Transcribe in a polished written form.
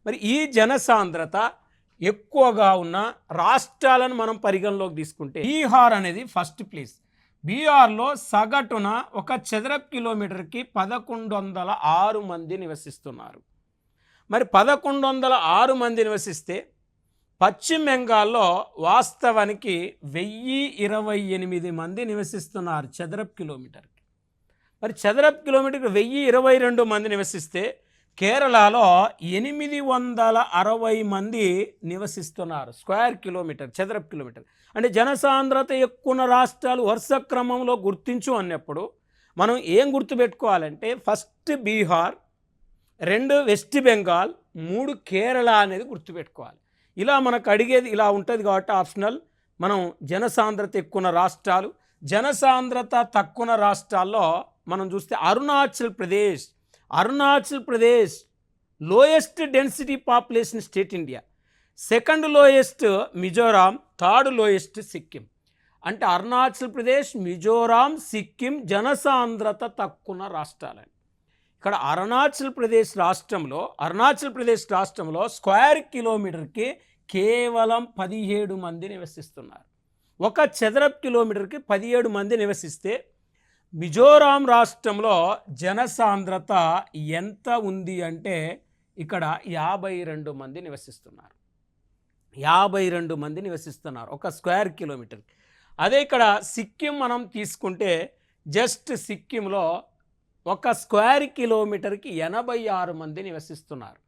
మరి ఈ జనసాంద్రత ఎక్కువగా ఉన్న రాష్ట్రాలను మనం పరిగణలోకి తీసుకుంటే బీహార్ అనేది ఫస్ట్ ప్లేస్. బీహార్లో సగటున ఒక చదరపు కిలోమీటర్కి 1106 మంది నివసిస్తున్నారు. మరి 1106 మంది నివసిస్తే పశ్చిమ బెంగాల్లో వాస్తవానికి 1028 మంది నివసిస్తున్నారు చదరపు కిలోమీటర్కి. మరి చదరపు కిలోమీటర్కి 1022 మంది నివసిస్తే కేరళలో 860 మంది నివసిస్తున్నారు స్క్వేర్ కిలోమీటర్, చదరపు కిలోమీటర్. అంటే జనసాంద్రత ఎక్కువ ఉన్న రాష్ట్రాలు వరుస క్రమంలో గుర్తించు అన్నప్పుడు మనం ఏం గుర్తుపెట్టుకోవాలంటే ఫస్ట్ బీహార్, 2 వెస్ట్ బెంగాల్, 3 కేరళ అనేది గుర్తుపెట్టుకోవాలి. ఇలా మనకు అడిగేది ఇలా ఉంటుంది కాబట్టి ఆప్షనల్ మనం జనసాంద్రత ఎక్కువ ఉన్న రాష్ట్రాలు. జనసాంద్రత తక్కువ రాష్ట్రాల్లో మనం చూస్తే Arunachal Pradesh lowest density population state India, second lowest Mizoram, third lowest Sikkim. అంటే అరుణాచల్ ప్రదేశ్, మిజోరాం, సిక్కిం జనసాంద్రత తక్కువ రాష్ట్రాలని. ఇక్కడ అరుణాచల్ ప్రదేశ్ రాష్ట్రంలో స్క్వేర్ కిలోమీటర్కి కేవలం 17 మంది నివసిస్తున్నారు. ఒక చదరపు కిలోమీటర్కి 17 మంది నివసిస్తే మిజోరాం రాష్ట్రంలో జనసాంద్రత ఎంత ఉంది అంటే ఇక్కడ 52 మంది నివసిస్తున్నారు. 52 మంది నివసిస్తున్నారు ఒక స్క్వేర్ కిలోమీటర్కి. అదే ఇక్కడ సిక్కిం మనం తీసుకుంటే జస్ట్ సిక్కింలో ఒక స్క్వేర్ కిలోమీటర్కి 86 మంది నివసిస్తున్నారు.